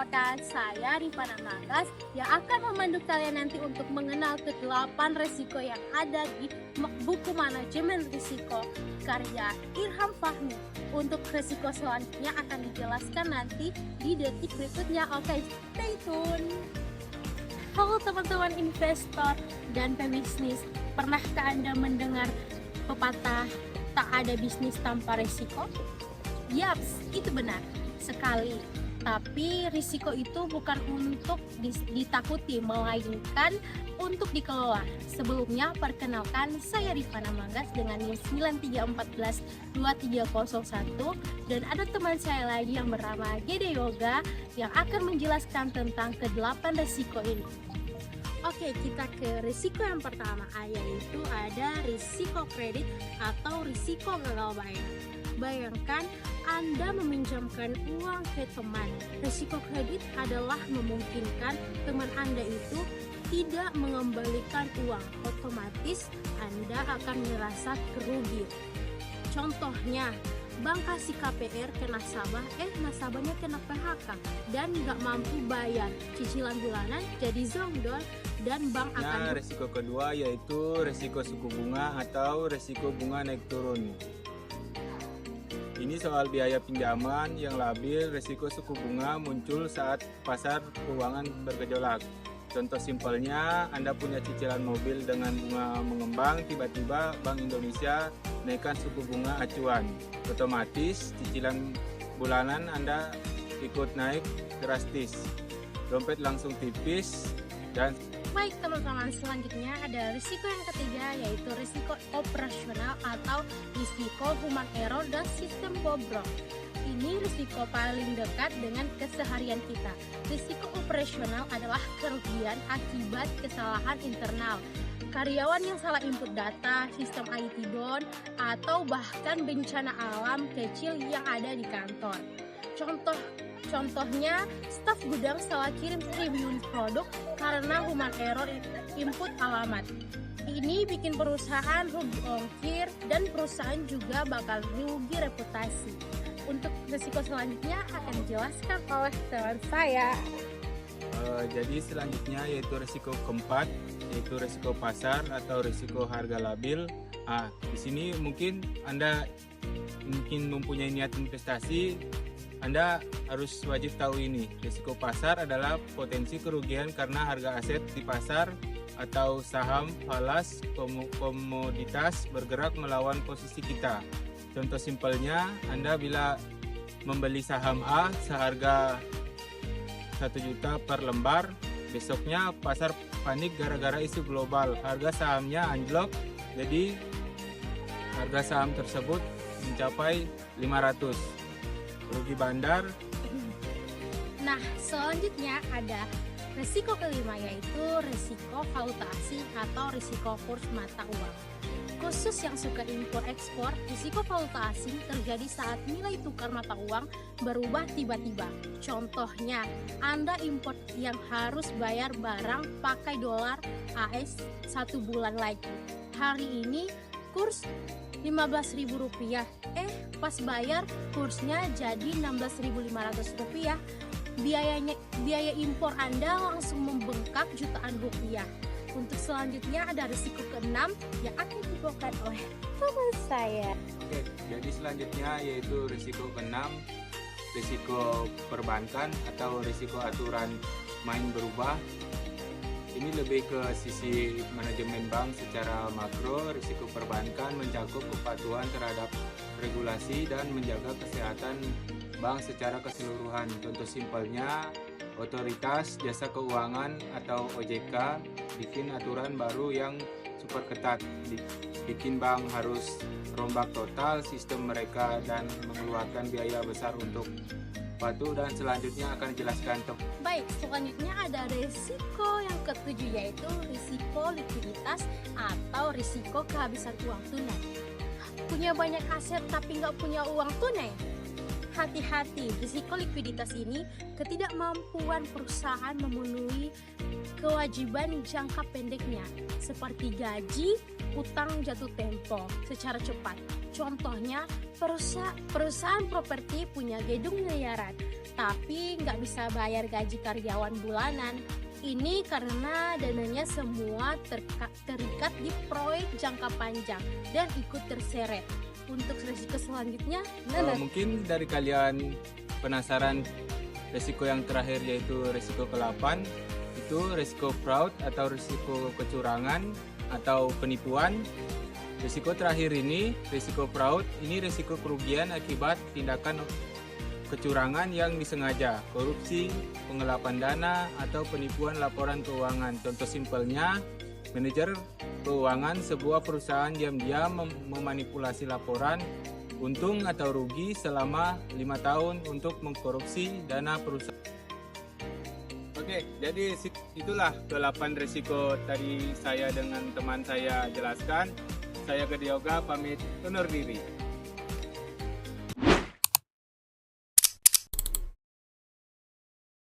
Perkenalkan, saya Rifana Manggas yang akan memandu kalian nanti untuk mengenal ke-8 resiko yang ada di buku manajemen risiko karya Irham Fahmi. Untuk resiko selanjutnya akan dijelaskan nanti di detik berikutnya. Oke, stay tune. Halo teman-teman investor dan pebisnis, pernahkah Anda mendengar pepatah tak ada bisnis tanpa risiko? Yaps, itu benar sekali. Tapi risiko itu bukan untuk ditakuti, melainkan untuk dikelola. Sebelumnya, perkenalkan, saya Rifana Manggas dengan NIM 93142301 dan ada teman saya lagi yang bernama Gede Yoga yang akan menjelaskan tentang ke-8 risiko ini. Oke, kita ke risiko yang pertama, yaitu ada risiko kredit atau risiko gagal bayar. Bayangkan Anda meminjamkan uang ke teman. Risiko kredit adalah memungkinkan teman Anda itu tidak mengembalikan uang. Otomatis Anda akan merasa kerugian. Contohnya, bank kasih KPR ke nasabah, nasabahnya kena PHK dan nggak mampu bayar cicilan bulanan, jadi zongdol dan bank akan... Risiko kedua yaitu risiko suku bunga atau risiko bunga naik turun. Ini soal biaya pinjaman yang labil. Risiko suku bunga muncul saat pasar keuangan bergejolak. Contoh simpelnya, Anda punya cicilan mobil dengan bunga mengembang, tiba-tiba Bank Indonesia naikkan suku bunga acuan. Otomatis cicilan bulanan Anda ikut naik drastis. Dompet langsung tipis dan... Baik teman-teman, selanjutnya ada risiko yang ketiga, yaitu risiko operasional atau risiko human error dan sistem bobrok. Ini risiko paling dekat dengan keseharian kita. Risiko operasional adalah kerugian akibat kesalahan internal, karyawan yang salah input data, sistem IT down, atau bahkan bencana alam kecil yang ada di kantor. Contohnya, staf gudang salah kirim 1000 unit produk karena human error input alamat. Ini bikin perusahaan rugi ongkir dan perusahaan juga bakal rugi reputasi. Untuk risiko selanjutnya akan dijelaskan oleh teman saya. Jadi selanjutnya yaitu risiko keempat, yaitu risiko pasar atau risiko harga labil. Di sini mungkin Anda mempunyai niat investasi, Anda harus wajib tahu ini. Risiko pasar adalah potensi kerugian karena harga aset di pasar atau saham, falas, komoditas bergerak melawan posisi kita. Contoh simpelnya, Anda bila membeli saham A seharga 1 juta per lembar, besoknya pasar panik gara-gara isu global. Harga sahamnya anjlok, jadi harga saham tersebut mencapai 500. Rugi bandar. Nah, selanjutnya ada risiko kelima, yaitu risiko valuta asing atau risiko kurs mata uang. Khusus yang suka impor ekspor, risiko valuta asing terjadi saat nilai tukar mata uang berubah tiba-tiba. Contohnya, Anda impor yang harus bayar barang pakai dolar AS 1 bulan lagi. Hari ini kurs Rp15.000, pas bayar kursnya jadi Rp16.500. Biaya impor Anda langsung membengkak jutaan rupiah. Untuk selanjutnya ada risiko keenam yang akan dibawakan oleh teman saya. Oke, jadi selanjutnya yaitu risiko keenam, risiko perbankan atau risiko aturan main berubah. Ini lebih ke sisi manajemen bank secara makro. Risiko perbankan mencakup kepatuhan terhadap regulasi dan menjaga kesehatan bank secara keseluruhan. Contoh simpelnya, Otoritas Jasa Keuangan atau OJK bikin aturan baru yang super ketat, bikin bank harus rombak total sistem mereka dan mengeluarkan biaya besar untuk patuh, dan selanjutnya akan dijelaskan. Baik, selanjutnya ada risiko yang ketujuh, yaitu risiko likuiditas atau risiko kehabisan uang tunai. Punya banyak aset tapi nggak punya uang tunai? hati-hati, risiko likuiditas ini ketidakmampuan perusahaan memenuhi kewajiban jangka pendeknya seperti gaji, utang jatuh tempo secara cepat. Contohnya, perusahaan properti punya gedung miliaran, tapi nggak bisa bayar gaji karyawan bulanan. Ini karena dananya semua terikat di proyek jangka panjang dan ikut terseret. Untuk risiko selanjutnya, mungkin dari kalian penasaran risiko yang terakhir, yaitu risiko ke-8, itu risiko fraud atau risiko kecurangan atau penipuan. Risiko terakhir ini, risiko fraud, ini risiko kerugian akibat tindakan kecurangan yang disengaja, korupsi, penggelapan dana, atau penipuan laporan keuangan. Contoh simpelnya, manajer keuangan sebuah perusahaan diam-diam memanipulasi laporan untung atau rugi selama 5 tahun untuk mengkorupsi dana perusahaan. Oke, jadi itulah ke-8 risiko tadi saya dengan teman saya jelaskan. Saya Gede Yoga pamit undur diri.